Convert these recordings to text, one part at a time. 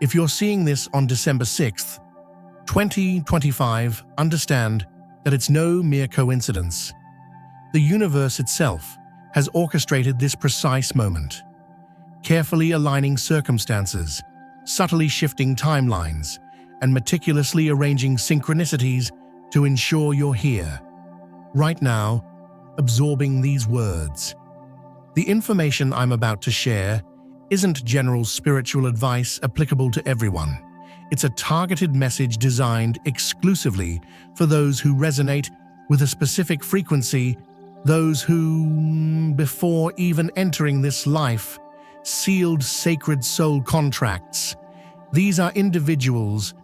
If you're seeing this on December 6th, 2025, understand that it's no mere coincidence. The universe itself has orchestrated this precise moment, carefully aligning circumstances, subtly shifting timelines, and meticulously arranging synchronicities to ensure you're here, right now, absorbing these words. The information I'm about to share isn't general spiritual advice applicable to everyone. It's a targeted message designed exclusively for those who resonate with a specific frequency, those who, before even entering this life, sealed sacred soul contracts. These are individuals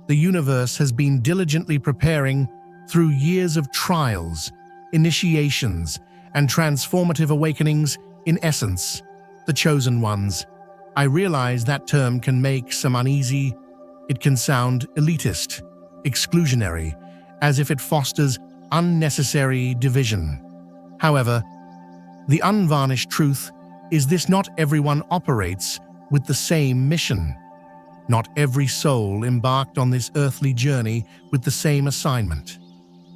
the universe has been diligently preparing through years of trials, initiations, and transformative awakenings. In essence, the chosen ones. I realize that term can make some uneasy. It can sound elitist, exclusionary, as if it fosters unnecessary division. However, the unvarnished truth is this: not everyone operates with the same mission. Not every soul embarked on this earthly journey with the same assignment.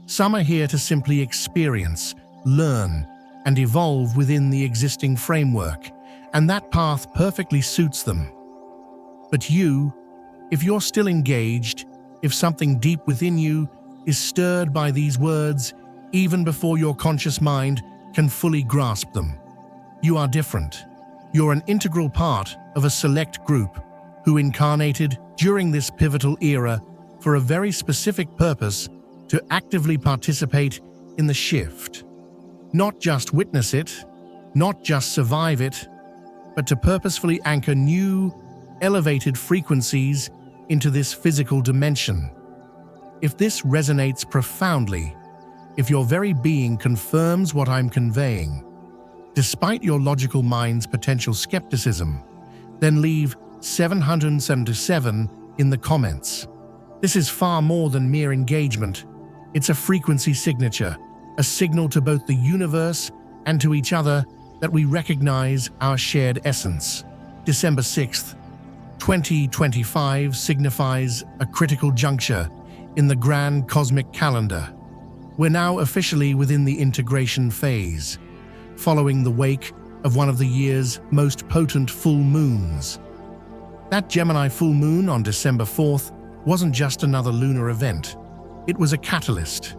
Some are here to simply experience, learn, and evolve within the existing framework, and that path perfectly suits them. But you, if you're still engaged, if something deep within you is stirred by these words, even before your conscious mind can fully grasp them, you are different. You're an integral part of a select group who incarnated during this pivotal era for a very specific purpose: to actively participate in the shift. Not just witness it, not just survive it, but to purposefully anchor new, elevated frequencies into this physical dimension. If this resonates profoundly, if your very being confirms what I'm conveying, despite your logical mind's potential skepticism, then leave 777 in the comments. This is far more than mere engagement. It's a frequency signature, a signal to both the universe and to each other that we recognize our shared essence. December 6th, 2025 signifies a critical juncture in the grand cosmic calendar. We're now officially within the integration phase, following the wake of one of the year's most potent full moons. That Gemini full moon on December 4th wasn't just another lunar event. It was a catalyst,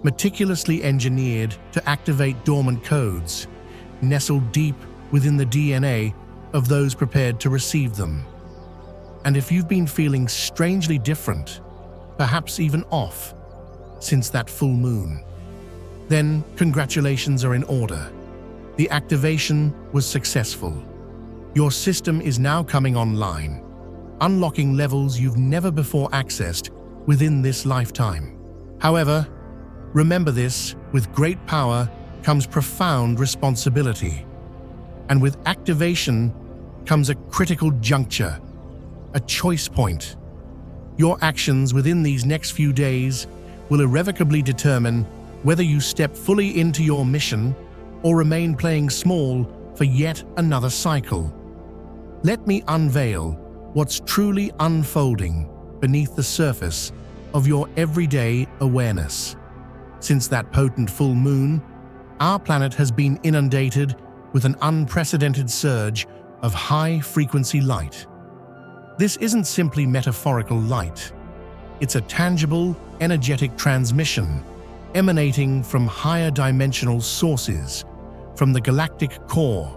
meticulously engineered to activate dormant codes, nestled deep within the DNA of those prepared to receive them. And if you've been feeling strangely different, perhaps even off, since that full moon, then congratulations are in order. The activation was successful. Your system is now coming online, unlocking levels you've never before accessed within this lifetime. However, remember this: with great power comes profound responsibility. And with activation comes a critical juncture, a choice point. Your actions within these next few days will irrevocably determine whether you step fully into your mission or remain playing small for yet another cycle. Let me unveil what's truly unfolding beneath the surface of your everyday awareness. Since that potent full moon, our planet has been inundated with an unprecedented surge of high-frequency light. This isn't simply metaphorical light. It's a tangible, energetic transmission emanating from higher dimensional sources, from the galactic core,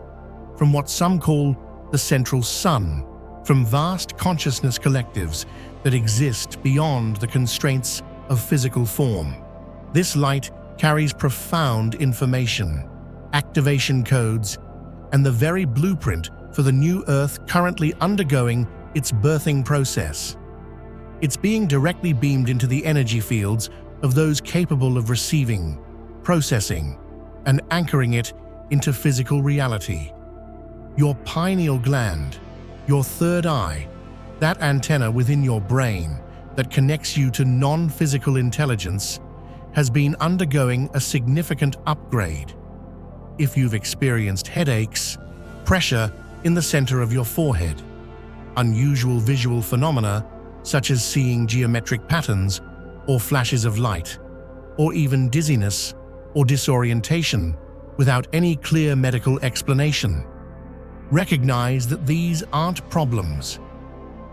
from what some call the central sun, from vast consciousness collectives that exist beyond the constraints of physical form. This light carries profound information, activation codes, and the very blueprint for the new Earth currently undergoing its birthing process. It's being directly beamed into the energy fields of those capable of receiving, processing, and anchoring it into physical reality. Your pineal gland, your third eye, that antenna within your brain that connects you to non-physical intelligence, has been undergoing a significant upgrade. If you've experienced headaches, pressure in the center of your forehead, Unusual visual phenomena, such as seeing geometric patterns or flashes of light, or even dizziness or disorientation without any clear medical explanation. Recognize that these aren't problems.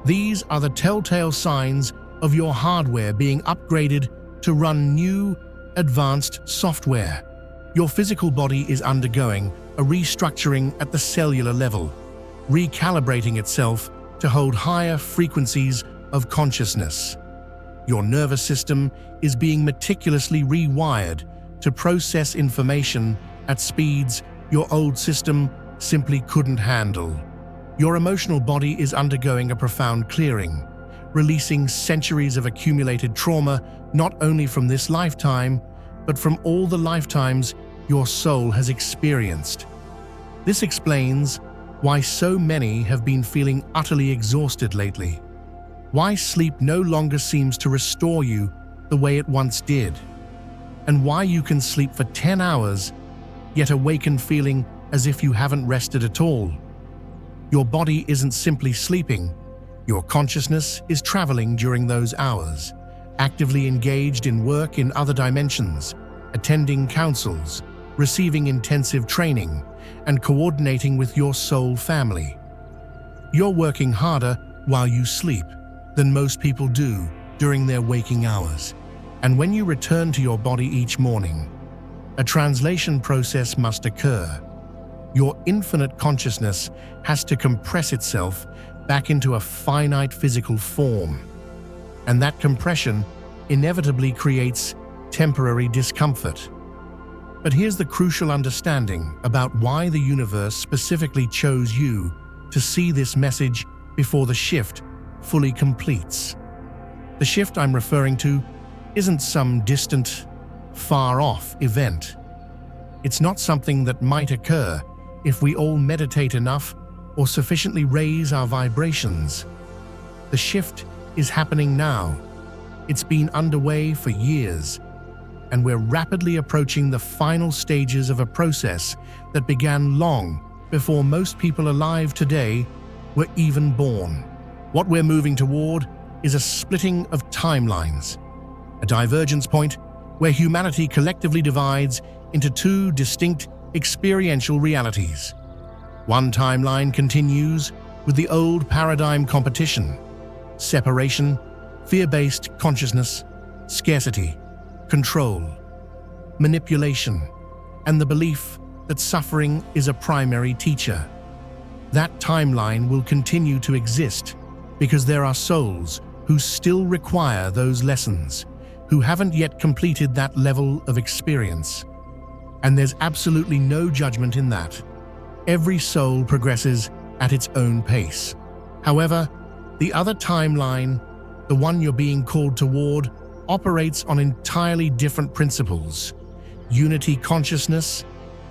These are the telltale signs of your hardware being upgraded to run new, advanced software. Your physical body is undergoing a restructuring at the cellular level, recalibrating itself to hold higher frequencies of consciousness. Your nervous system is being meticulously rewired to process information at speeds your old system simply couldn't handle. Your emotional body is undergoing a profound clearing, releasing centuries of accumulated trauma not only from this lifetime, but from all the lifetimes your soul has experienced. This explains why so many have been feeling utterly exhausted lately, why sleep no longer seems to restore you the way it once did, and why you can sleep for 10 hours yet awaken feeling as if you haven't rested at all. Your body isn't simply sleeping, your consciousness is traveling during those hours, actively engaged in work in other dimensions, attending councils, receiving intensive training, and coordinating with your soul family. You're working harder while you sleep than most people do during their waking hours. And when you return to your body each morning, a translation process must occur. Your infinite consciousness has to compress itself back into a finite physical form. And that compression inevitably creates temporary discomfort. But here's the crucial understanding about why the universe specifically chose you to see this message before the shift fully completes. The shift I'm referring to isn't some distant, far-off event. It's not something that might occur if we all meditate enough or sufficiently raise our vibrations. The shift is happening now. It's been underway for years, and we're rapidly approaching the final stages of a process that began long before most people alive today were even born. What we're moving toward is a splitting of timelines, a divergence point where humanity collectively divides into two distinct experiential realities. One timeline continues with the old paradigm competition, separation, fear-based consciousness, scarcity, control, manipulation, and the belief that suffering is a primary teacher. That timeline will continue to exist because there are souls who still require those lessons, who haven't yet completed that level of experience. And there's absolutely no judgment in that. Every soul progresses at its own pace. However, the other timeline, the one you're being called toward, operates on entirely different principles. Unity consciousness,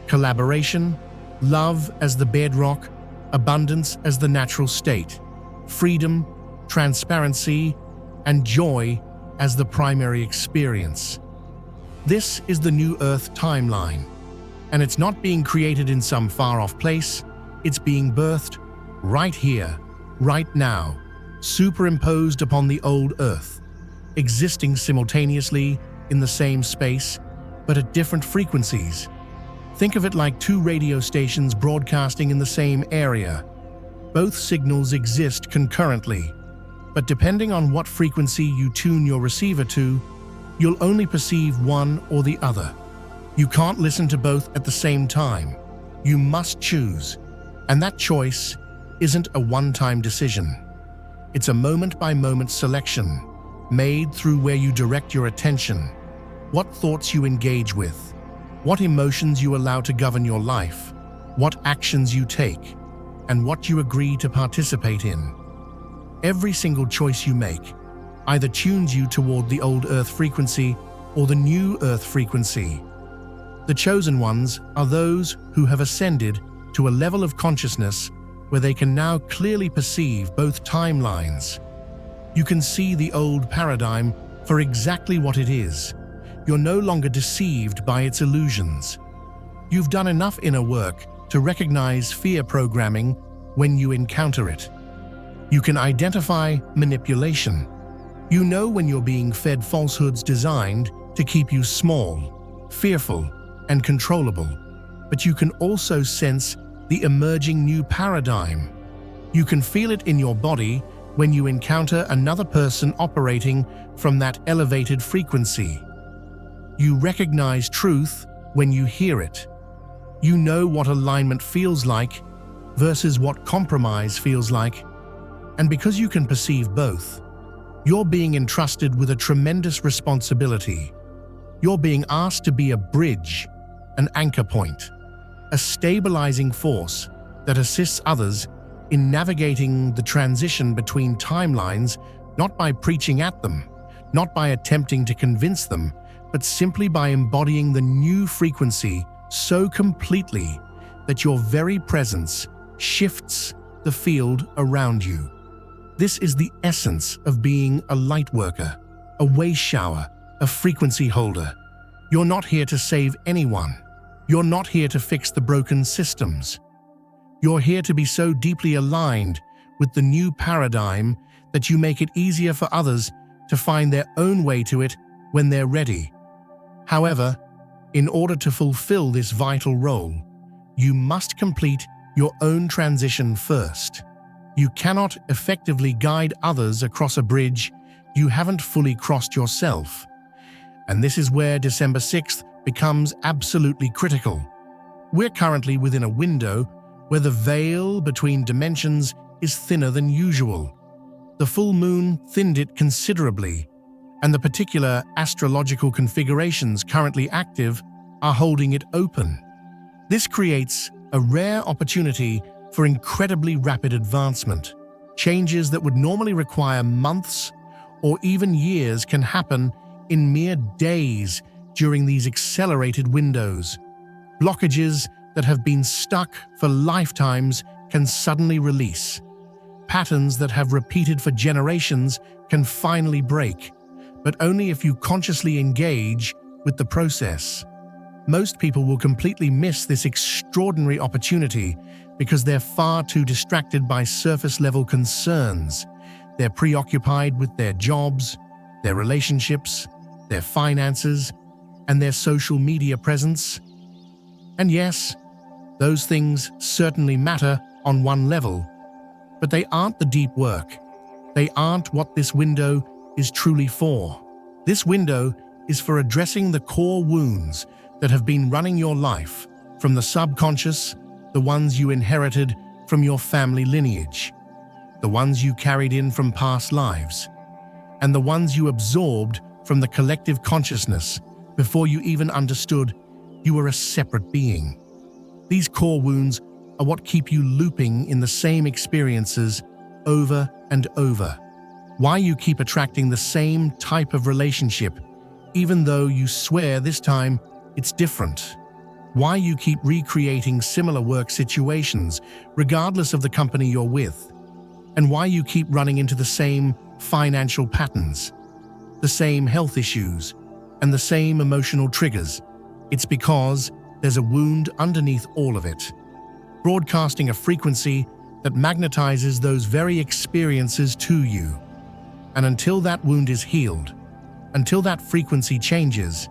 collaboration, love as the bedrock, abundance as the natural state, freedom, transparency, and joy as the primary experience. This is the New Earth timeline, and it's not being created in some far-off place. It's being birthed right here, right now, superimposed upon the old Earth, existing simultaneously in the same space, but at different frequencies. Think of it like two radio stations broadcasting in the same area. Both signals exist concurrently, but depending on what frequency you tune your receiver to, you'll only perceive one or the other. You can't listen to both at the same time. You must choose, and that choice isn't a one-time decision. It's a moment-by-moment selection, made through where you direct your attention, what thoughts you engage with, what emotions you allow to govern your life, what actions you take, and what you agree to participate in. Every single choice you make either tunes you toward the old Earth frequency or the new Earth frequency. The chosen ones are those who have ascended to a level of consciousness where they can now clearly perceive both timelines. You can see the old paradigm for exactly what it is. You're no longer deceived by its illusions. You've done enough inner work to recognize fear programming when you encounter it. You can identify manipulation. You know when you're being fed falsehoods designed to keep you small, fearful, and controllable. But you can also sense the emerging new paradigm. You can feel it in your body when you encounter another person operating from that elevated frequency. You recognize truth when you hear it. You know what alignment feels like versus what compromise feels like. And because you can perceive both, you're being entrusted with a tremendous responsibility. You're being asked to be a bridge, an anchor point, a stabilizing force that assists others in navigating the transition between timelines, not by preaching at them, not by attempting to convince them, but simply by embodying the new frequency so completely that your very presence shifts the field around you. This is the essence of being a light worker, a waste shower, a frequency holder. You're not here to save anyone. You're not here to fix the broken systems. You're here to be so deeply aligned with the new paradigm that you make it easier for others to find their own way to it when they're ready. However, in order to fulfill this vital role, you must complete your own transition first. You cannot effectively guide others across a bridge you haven't fully crossed yourself. And this is where December 6th becomes absolutely critical. We're currently within a window where the veil between dimensions is thinner than usual. The full moon thinned it considerably, and the particular astrological configurations currently active are holding it open. This creates a rare opportunity for incredibly rapid advancement. Changes that would normally require months or even years can happen in mere days during these accelerated windows. Blockages that have been stuck for lifetimes can suddenly release. Patterns that have repeated for generations can finally break, but only if you consciously engage with the process. Most people will completely miss this extraordinary opportunity because they're far too distracted by surface-level concerns. They're preoccupied with their jobs, their relationships, their finances, and their social media presence. And yes, those things certainly matter on one level, but they aren't the deep work. They aren't what this window is truly for. This window is for addressing the core wounds that have been running your life, from the subconscious, the ones you inherited from your family lineage, the ones you carried in from past lives, and the ones you absorbed from the collective consciousness before you even understood you were a separate being. These core wounds are what keep you looping in the same experiences over and over. Why you keep attracting the same type of relationship, even though you swear this time it's different. Why you keep recreating similar work situations, regardless of the company you're with. And why you keep running into the same financial patterns, the same health issues, and the same emotional triggers. It's because there's a wound underneath all of it, broadcasting a frequency that magnetizes those very experiences to you. And until that wound is healed, until that frequency changes,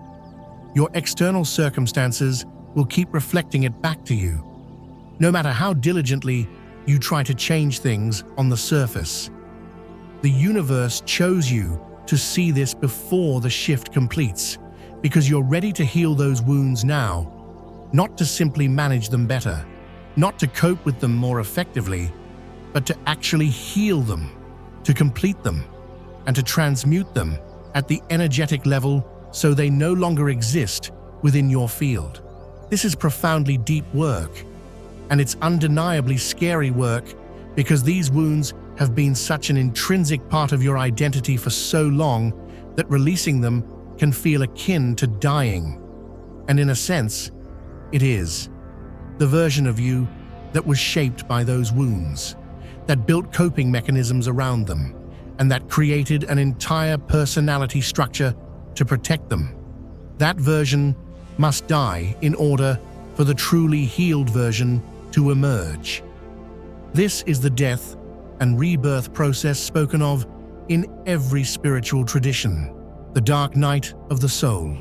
your external circumstances will keep reflecting it back to you, no matter how diligently you try to change things on the surface. The universe chose you to see this before the shift completes, because you're ready to heal those wounds now, not to simply manage them better, not to cope with them more effectively, but to actually heal them, to complete them, and to transmute them at the energetic level so they no longer exist within your field. This is profoundly deep work, and it's undeniably scary work because these wounds have been such an intrinsic part of your identity for so long that releasing them can feel akin to dying. And in a sense, it is. The version of you that was shaped by those wounds, that built coping mechanisms around them, and that created an entire personality structure to protect them. That version must die in order for the truly healed version to emerge. This is the death and rebirth process spoken of in every spiritual tradition. The dark night of the soul,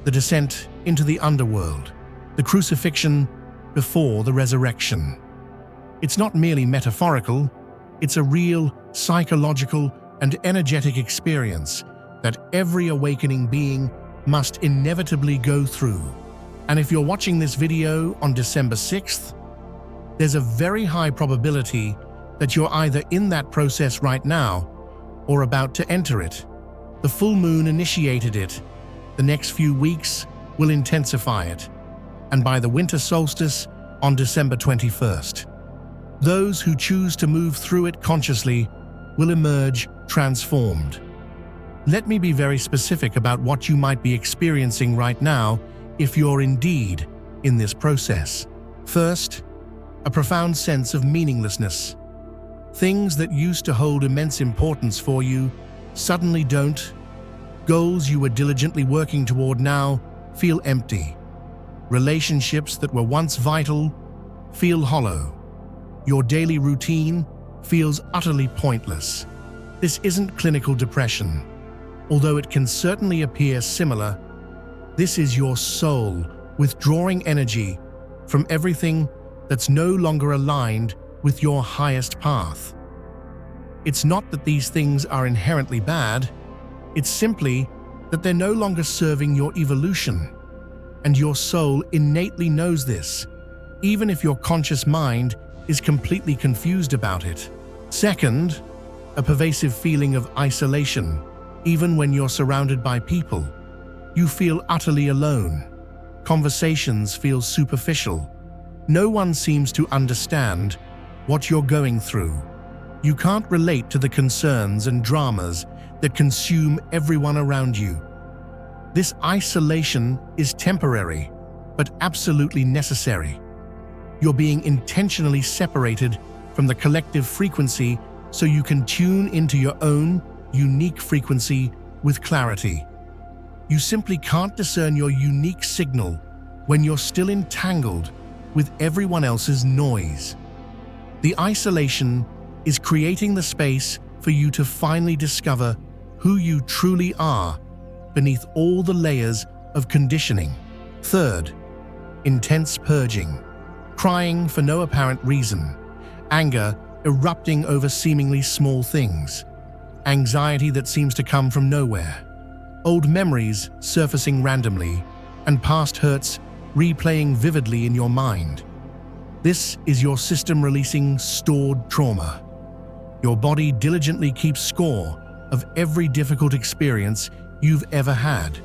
the descent into the underworld, the crucifixion before the resurrection. It's not merely metaphorical, it's a real psychological and energetic experience that every awakening being must inevitably go through. And if you're watching this video on December 6th, there's a very high probability that you're either in that process right now or about to enter it. The full moon initiated it. The next few weeks will intensify it. And by the winter solstice on December 21st, those who choose to move through it consciously will emerge transformed. Let me be very specific about what you might be experiencing right now if you're indeed in this process. First, a profound sense of meaninglessness. Things that used to hold immense importance for you suddenly don't. Goals you were diligently working toward now feel empty. Relationships that were once vital feel hollow. Your daily routine feels utterly pointless. This isn't clinical depression, although it can certainly appear similar. This is your soul withdrawing energy from everything that's no longer aligned with your highest path. It's not that these things are inherently bad, it's simply that they're no longer serving your evolution. And your soul innately knows this, even if your conscious mind is completely confused about it. Second, a pervasive feeling of isolation. Even when you're surrounded by people, you feel utterly alone. Conversations feel superficial. No one seems to understand what you're going through. You can't relate to the concerns and dramas that consume everyone around you. This isolation is temporary, but absolutely necessary. You're being intentionally separated from the collective frequency so you can tune into your own unique frequency with clarity. You simply can't discern your unique signal when you're still entangled with everyone else's noise. The isolation is creating the space for you to finally discover who you truly are beneath all the layers of conditioning. Third, intense purging. Crying for no apparent reason. Anger erupting over seemingly small things. Anxiety that seems to come from nowhere. Old memories surfacing randomly, and past hurts replaying vividly in your mind. This is your system releasing stored trauma. Your body diligently keeps score of every difficult experience you've ever had.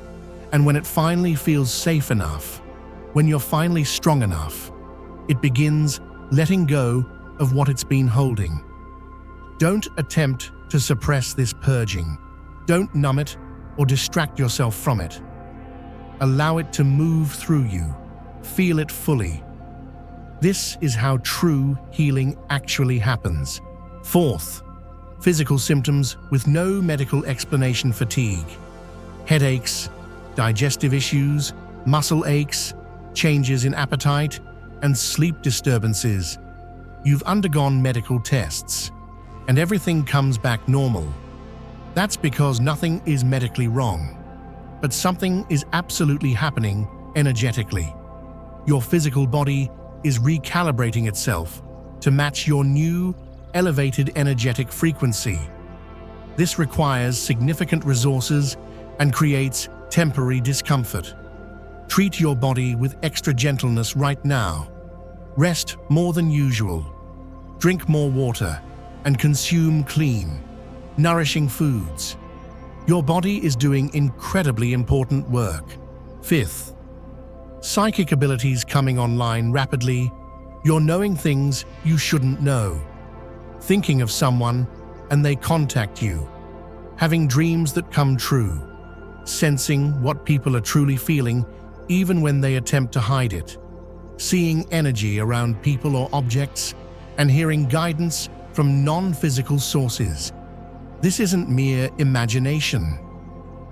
And when it finally feels safe enough, when you're finally strong enough, it begins letting go of what it's been holding. Don't attempt to suppress this purging. Don't numb it or distract yourself from it. Allow it to move through you. Feel it fully. This is how true healing actually happens. Fourth, physical symptoms with no medical explanation: fatigue, headaches, digestive issues, muscle aches, changes in appetite, and sleep disturbances. You've undergone medical tests, and everything comes back normal. That's because nothing is medically wrong, but something is absolutely happening energetically. Your physical body is recalibrating itself to match your new, elevated energetic frequency. This requires significant resources and creates temporary discomfort. Treat your body with extra gentleness right now. Rest more than usual. Drink more water and consume clean, nourishing foods. Your body is doing incredibly important work. Fifth, psychic abilities coming online rapidly. You're knowing things you shouldn't know. Thinking of someone and they contact you. Having dreams that come true. Sensing what people are truly feeling even when they attempt to hide it. Seeing energy around people or objects and hearing guidance from non-physical sources. This isn't mere imagination.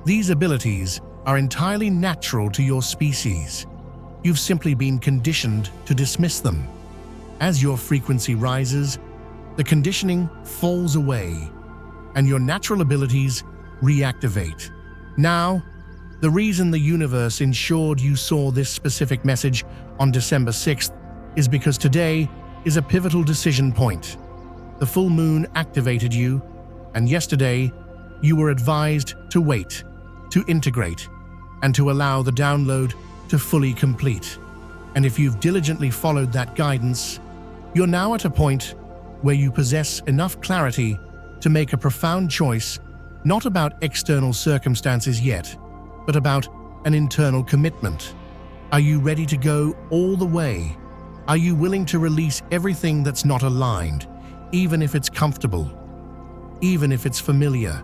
These abilities are entirely natural to your species. You've simply been conditioned to dismiss them. As your frequency rises, The conditioning falls away, and your natural abilities reactivate. Now, the reason the universe ensured you saw this specific message on December 6th is because today is a pivotal decision point. The full moon activated you, and yesterday you were advised to wait, to integrate, and to allow the download to fully complete. And if you've diligently followed that guidance, you're now at a point where you possess enough clarity to make a profound choice, not about external circumstances yet, but about an internal commitment. Are you ready to go all the way? Are you willing to release everything that's not aligned, even if it's comfortable, even if it's familiar,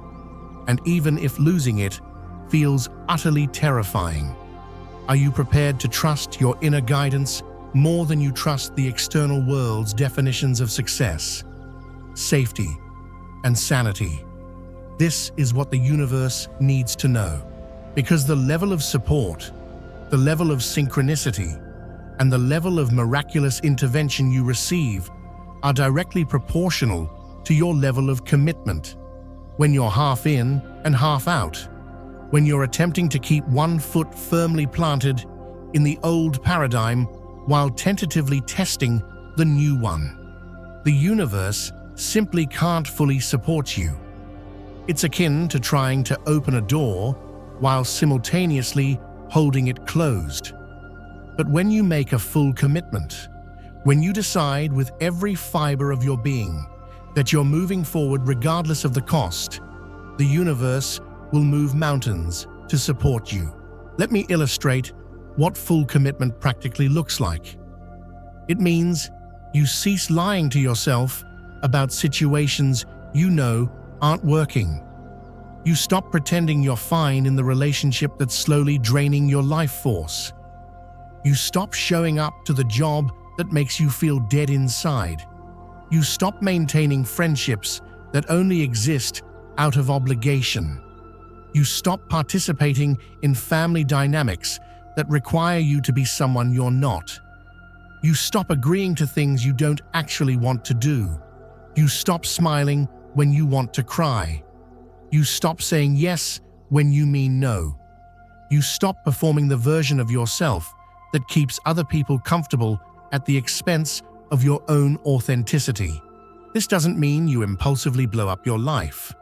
and even if losing it feels utterly terrifying? Are you prepared to trust your inner guidance more than you trust the external world's definitions of success, safety, and sanity? This is what the universe needs to know, because the level of support, the level of synchronicity, and the level of miraculous intervention you receive are directly proportional to your level of commitment. When you're half in and half out, when you're attempting to keep one foot firmly planted in the old paradigm while tentatively testing the new one, the universe simply can't fully support you. It's akin to trying to open a door while simultaneously holding it closed. But when you make a full commitment, when you decide with every fiber of your being that you're moving forward regardless of the cost, the universe will move mountains to support you. Let me illustrate what full commitment practically looks like. It means you cease lying to yourself about situations you know aren't working. You stop pretending you're fine in the relationship that's slowly draining your life force. You stop showing up to the job that makes you feel dead inside. You stop maintaining friendships that only exist out of obligation. You stop participating in family dynamics that require you to be someone you're not. You stop agreeing to things you don't actually want to do. You stop smiling when you want to cry. You stop saying yes when you mean no. You stop performing the version of yourself that keeps other people comfortable at the expense of your own authenticity. This doesn't mean you impulsively blow up your life.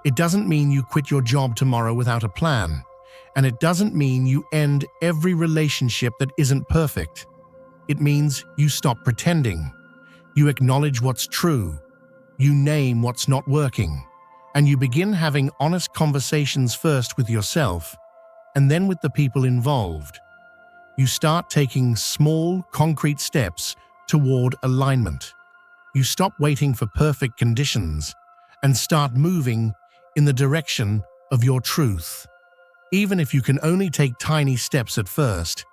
It doesn't mean you quit your job tomorrow without a plan. And it doesn't mean you end every relationship that isn't perfect. It means you stop pretending. You acknowledge what's true. You name what's not working. And you begin having honest conversations first with yourself and then with the people involved. You start taking small, concrete steps toward alignment. You stop waiting for perfect conditions and start moving in the direction of your truth. Even if you can only take tiny steps at first,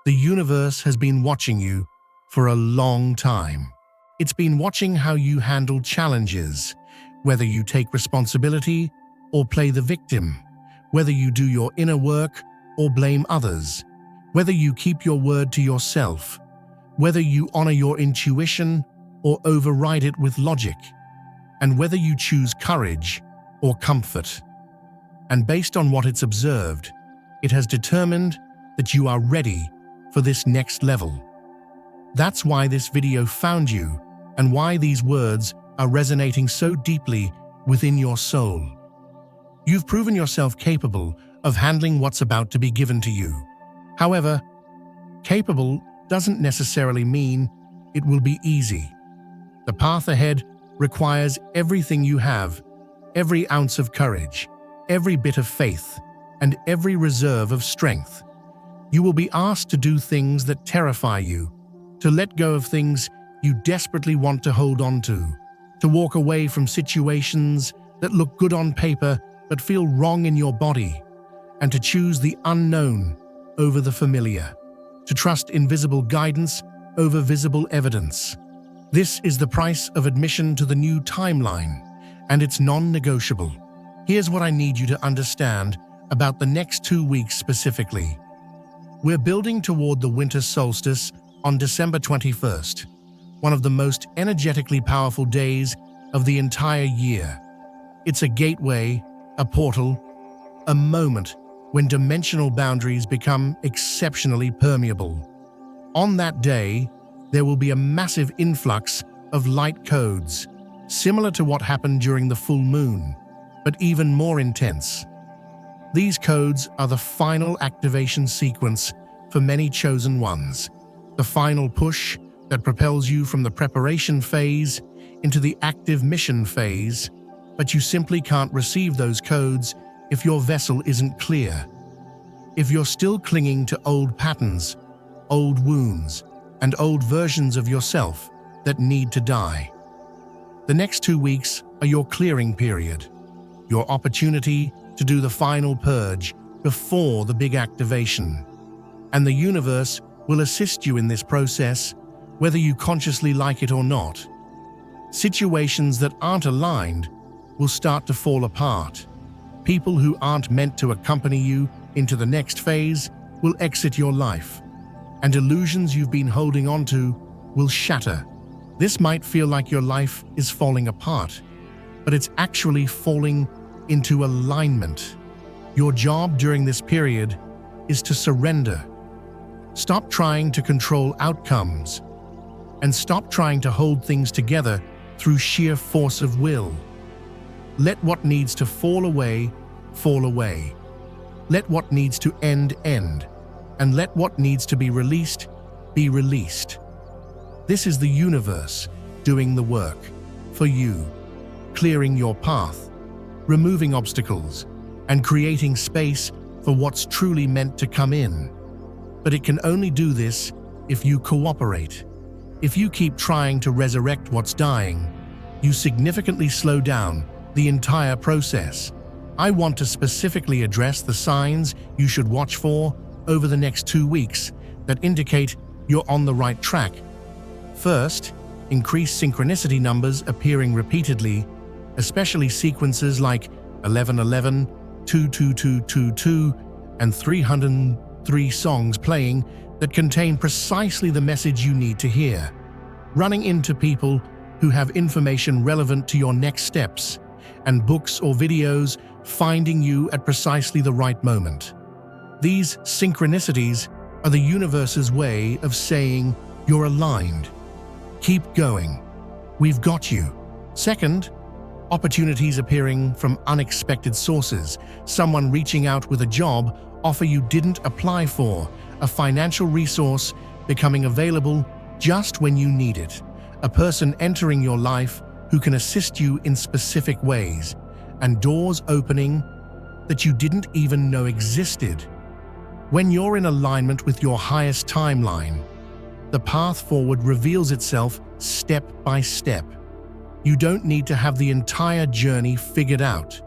the universe has been watching you for a long time. It's been watching how you handle challenges, whether you take responsibility or play the victim, whether you do your inner work or blame others, whether you keep your word to yourself, whether you honor your intuition or override it with logic, and whether you choose courage or comfort. And based on what it's observed, it has determined that you are ready for this next level. That's why this video found you and why these words are resonating so deeply within your soul. You've proven yourself capable of handling what's about to be given to you. However, capable doesn't necessarily mean it will be easy. The path ahead requires everything you have, every ounce of courage, every bit of faith, and every reserve of strength. You will be asked to do things that terrify you, to let go of things you desperately want to hold on to walk away from situations that look good on paper but feel wrong in your body, and to choose the unknown over the familiar, to trust invisible guidance over visible evidence. This is the price of admission to the new timeline, and it's non-negotiable. Here's what I need you to understand about the next 2 weeks specifically. We're building toward the winter solstice on December 21st, one of the most energetically powerful days of the entire year. It's a gateway, a portal, a moment when dimensional boundaries become exceptionally permeable. On that day, there will be a massive influx of light codes, similar to what happened during the full moon, but even more intense. These codes are the final activation sequence for many chosen ones, the final push that propels you from the preparation phase into the active mission phase, but you simply can't receive those codes if your vessel isn't clear. If you're still clinging to old patterns, old wounds, and old versions of yourself that need to die. The next 2 weeks are your clearing period, your opportunity to do the final purge before the big activation. And the universe will assist you in this process, whether you consciously like it or not. Situations that aren't aligned will start to fall apart. People who aren't meant to accompany you into the next phase will exit your life, and illusions you've been holding on to will shatter. This might feel like your life is falling apart, but it's actually falling into alignment. Your job during this period is to surrender. Stop trying to control outcomes, and stop trying to hold things together through sheer force of will. Let what needs to fall away, fall away. Let what needs to end, and let what needs to be released, be released. This is the universe doing the work for you, clearing your path, removing obstacles, and creating space for what's truly meant to come in. But it can only do this if you cooperate. If you keep trying to resurrect what's dying, you significantly slow down the entire process. I want to specifically address the signs you should watch for over the next 2 weeks that indicate you're on the right track. First, increased synchronicity numbers appearing repeatedly, especially sequences like 1111, 22222, and 303 songs playing that contain precisely the message you need to hear. Running into people who have information relevant to your next steps, and books or videos finding you at precisely the right moment. These synchronicities are the universe's way of saying you're aligned. Keep going. We've got you. Second, opportunities appearing from unexpected sources, someone reaching out with a job offer you didn't apply for, a financial resource becoming available just when you need it, a person entering your life who can assist you in specific ways, and doors opening that you didn't even know existed. When you're in alignment with your highest timeline, the path forward reveals itself step by step. You don't need to have the entire journey figured out.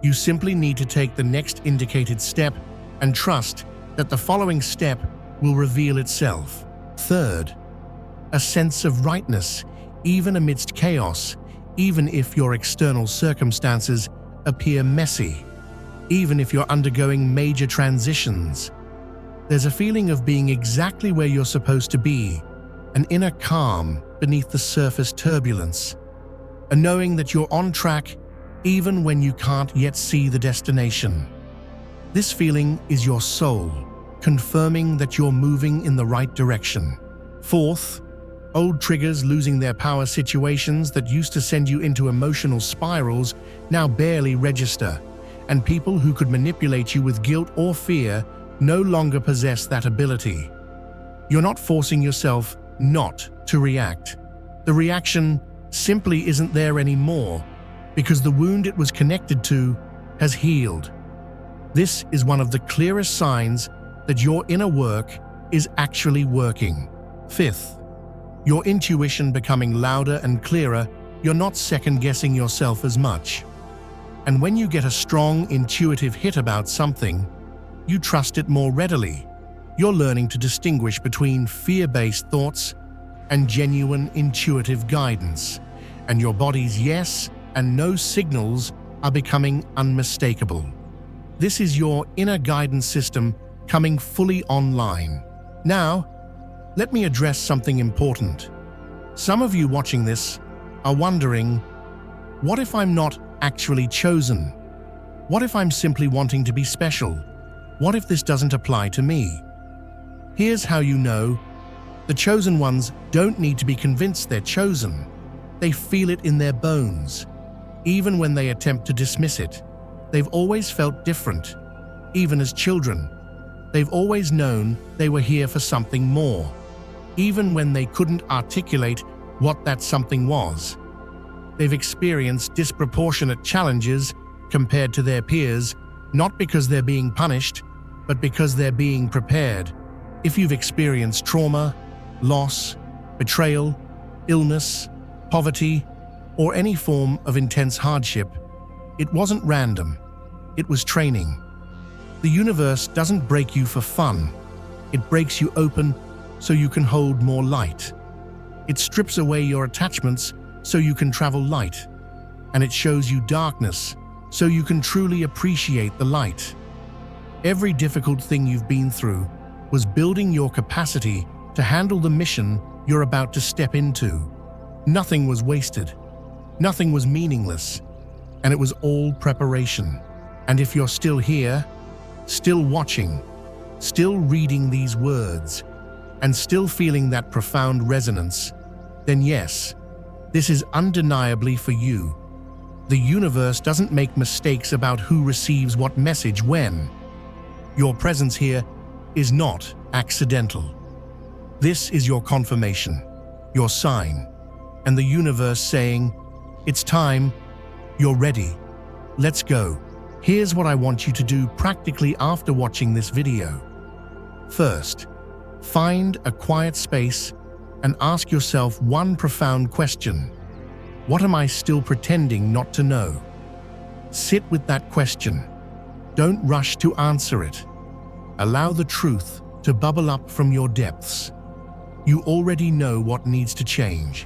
You simply need to take the next indicated step and trust that the following step will reveal itself. Third, a sense of rightness, even amidst chaos, even if your external circumstances appear messy, even if you're undergoing major transitions. There's a feeling of being exactly where you're supposed to be, an inner calm beneath the surface turbulence, a knowing that you're on track even when you can't yet see the destination. This feeling is your soul, confirming that you're moving in the right direction. Fourth, old triggers losing their power, situations that used to send you into emotional spirals now barely register, and people who could manipulate you with guilt or fear no longer possess that ability. You're not forcing yourself not to react. The reaction simply isn't there anymore because the wound it was connected to has healed. This is one of the clearest signs that your inner work is actually working. Fifth, your intuition becoming louder and clearer. You're not second-guessing yourself as much. And when you get a strong intuitive hit about something, you trust it more readily. You're learning to distinguish between fear-based thoughts and genuine intuitive guidance, and your body's yes and no signals are becoming unmistakable. This is your inner guidance system coming fully online. Now, let me address something important. Some of you watching this are wondering, what if I'm not actually chosen? What if I'm simply wanting to be special? What if this doesn't apply to me? Here's how you know. The chosen ones don't need to be convinced they're chosen. They feel it in their bones. Even when they attempt to dismiss it, they've always felt different. Even as children, they've always known they were here for something more. Even when they couldn't articulate what that something was. They've experienced disproportionate challenges compared to their peers, not because they're being punished, but because they're being prepared. If you've experienced trauma, loss, betrayal, illness, poverty, or any form of intense hardship, it wasn't random. It was training. The universe doesn't break you for fun. It breaks you open so you can hold more light. It strips away your attachments so you can travel light. And it shows you darkness so you can truly appreciate the light. Every difficult thing you've been through was building your capacity to handle the mission you're about to step into. Nothing was wasted. Nothing was meaningless. And it was all preparation. And if you're still here, still watching, still reading these words, and still feeling that profound resonance, then yes, this is undeniably for you. The universe doesn't make mistakes about who receives what message when. Your presence here is not accidental. This is your confirmation, your sign, and the universe saying, "It's time, you're ready, let's go." Here's what I want you to do practically after watching this video. First, find a quiet space and ask yourself one profound question. What am I still pretending not to know? Sit with that question. Don't rush to answer it. Allow the truth to bubble up from your depths. You already know what needs to change.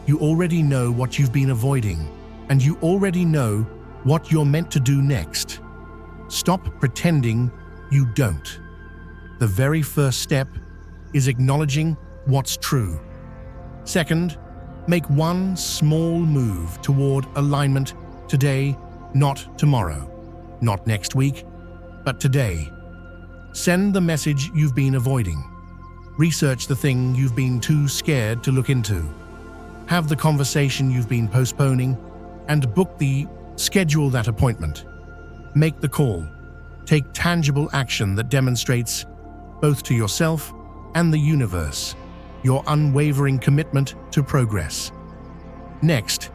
You already know what you've been avoiding, and you already know what you're meant to do next. Stop pretending you don't. The very first step is acknowledging what's true. Second, make one small move toward alignment today, not tomorrow, not next week, but today. Send the message you've been avoiding. Research the thing you've been too scared to look into. Have the conversation you've been postponing, and schedule that appointment. Make the call. Take tangible action that demonstrates, both to yourself and the universe, your unwavering commitment to progress. Next,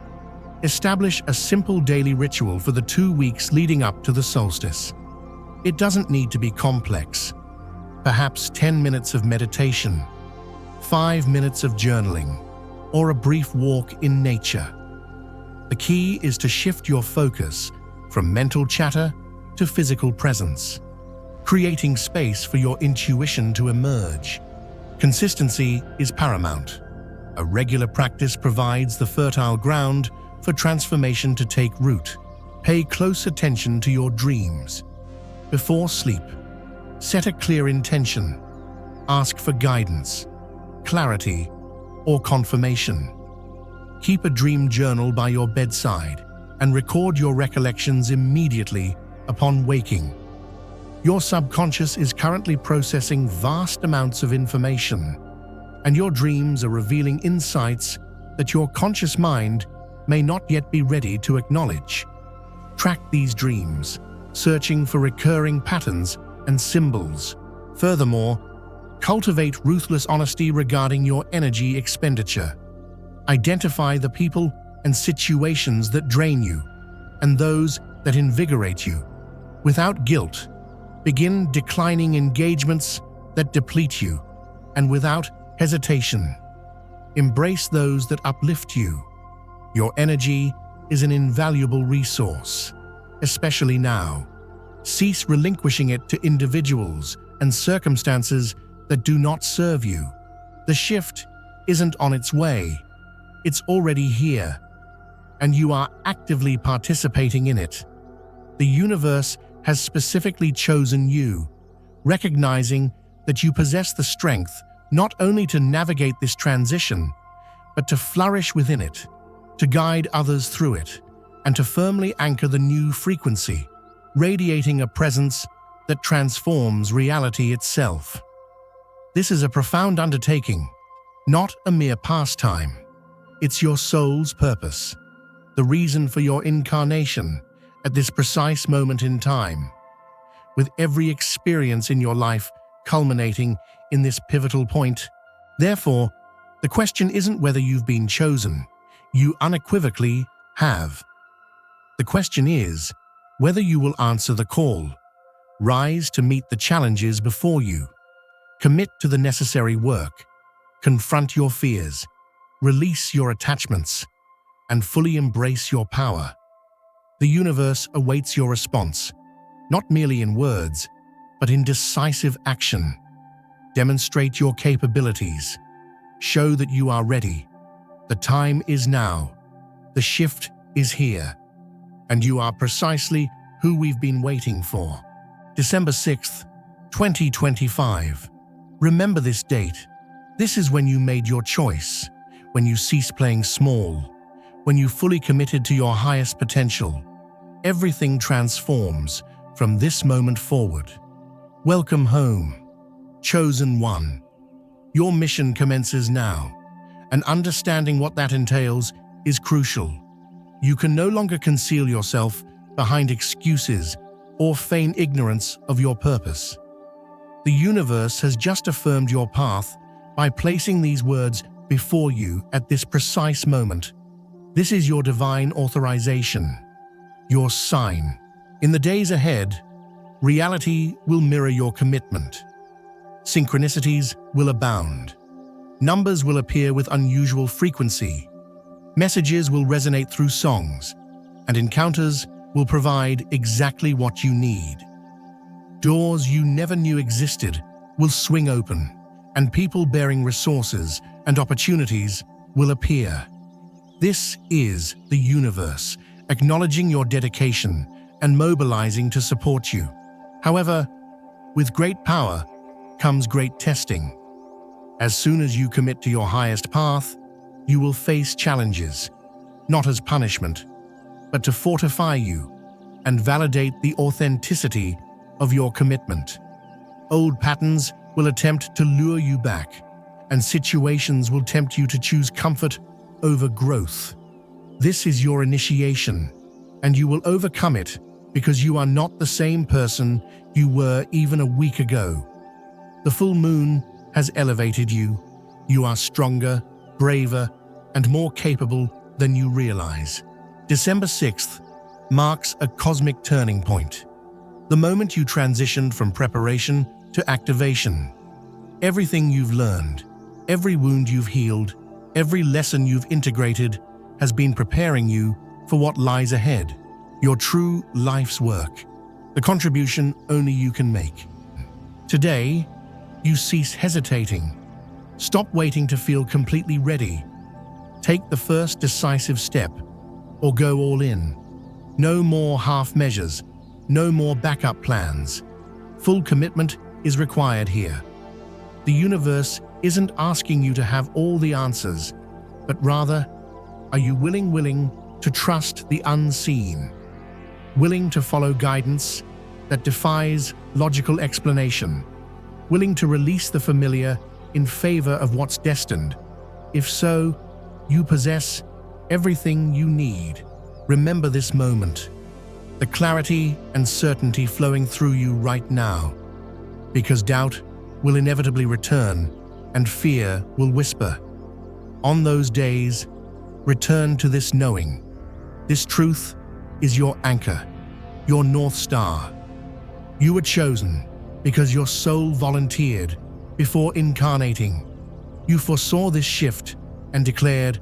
establish a simple daily ritual for the 2 weeks leading up to the solstice. It doesn't need to be complex. Perhaps 10 minutes of meditation, 5 minutes of journaling, or a brief walk in nature. The key is to shift your focus from mental chatter to physical presence, creating space for your intuition to emerge. Consistency is paramount. A regular practice provides the fertile ground for transformation to take root. Pay close attention to your dreams. Before sleep, set a clear intention. Ask for guidance, clarity, or confirmation. Keep a dream journal by your bedside and record your recollections immediately upon waking. Your subconscious is currently processing vast amounts of information, and your dreams are revealing insights that your conscious mind may not yet be ready to acknowledge. Track these dreams, searching for recurring patterns and symbols. Furthermore, cultivate ruthless honesty regarding your energy expenditure. Identify the people and situations that drain you, and those that invigorate you. Without guilt, begin declining engagements that deplete you, and without hesitation, embrace those that uplift you. Your energy is an invaluable resource, especially now. Cease relinquishing it to individuals and circumstances that do not serve you. The shift isn't on its way. It's already here, and you are actively participating in it. The universe has specifically chosen you, recognizing that you possess the strength not only to navigate this transition, but to flourish within it, to guide others through it, and to firmly anchor the new frequency, radiating a presence that transforms reality itself. This is a profound undertaking, not a mere pastime. It's your soul's purpose, the reason for your incarnation at this precise moment in time, with every experience in your life culminating in this pivotal point. Therefore, the question isn't whether you've been chosen. You unequivocally have. The question is whether you will answer the call, rise to meet the challenges before you, commit to the necessary work, confront your fears, release your attachments, and fully embrace your power. The universe awaits your response, not merely in words, but in decisive action. Demonstrate your capabilities. Show that you are ready. The time is now. The shift is here. And you are precisely who we've been waiting for. December 6th, 2025. Remember this date. This is when you made your choice, when you ceased playing small, when you fully committed to your highest potential. Everything transforms from this moment forward. Welcome home, Chosen One. Your mission commences now, and understanding what that entails is crucial. You can no longer conceal yourself behind excuses or feign ignorance of your purpose. The universe has just affirmed your path by placing these words before you at this precise moment. This is your divine authorization, your sign. In the days ahead, reality will mirror your commitment. Synchronicities will abound. Numbers will appear with unusual frequency. Messages will resonate through songs, and encounters will provide exactly what you need. Doors you never knew existed will swing open, and people bearing resources and opportunities will appear. This is the universe, acknowledging your dedication and mobilizing to support you. However, with great power comes great testing. As soon as you commit to your highest path, you will face challenges, not as punishment, but to fortify you and validate the authenticity of your commitment. Old patterns will attempt to lure you back, and situations will tempt you to choose comfort over growth. This is your initiation, and you will overcome it because you are not the same person you were even a week ago. The full moon has elevated you. You are stronger, braver, and more capable than you realize. December 6th marks a cosmic turning point. The moment you transitioned from preparation to activation. Everything you've learned, every wound you've healed, every lesson you've integrated has been preparing you for what lies ahead. Your true life's work, the contribution only you can make. Today, you cease hesitating. Stop waiting to feel completely ready. Take the first decisive step, or go all in. No more half measures, no more backup plans. Full commitment is required here. The universe isn't asking you to have all the answers, but rather, are you willing to trust the unseen? Willing to follow guidance that defies logical explanation? Willing to release the familiar in favor of what's destined? If so, you possess everything you need. Remember this moment, the clarity and certainty flowing through you right now, because doubt will inevitably return and fear will whisper. On those days, return to this knowing. This truth is your anchor, your North Star. You were chosen because your soul volunteered before incarnating. You foresaw this shift and declared,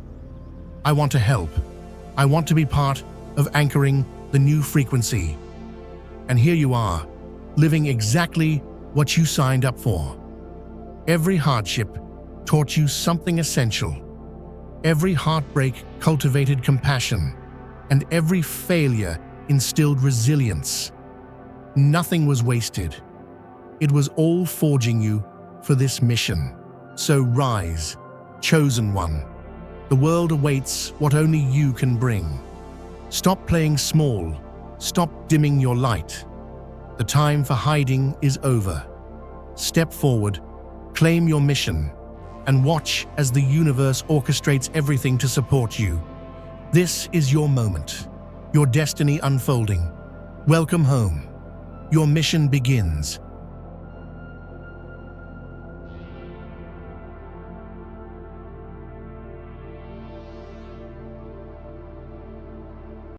I want to help. I want to be part of anchoring the new frequency. And here you are, living exactly what you signed up for. Every hardship taught you something essential. Every heartbreak cultivated compassion, and every failure instilled resilience. Nothing was wasted. It was all forging you for this mission. So rise, chosen one. The world awaits what only you can bring. Stop playing small. Stop dimming your light. The time for hiding is over. Step forward, claim your mission, and watch as the universe orchestrates everything to support you. This is your moment, your destiny unfolding. Welcome home. Your mission begins.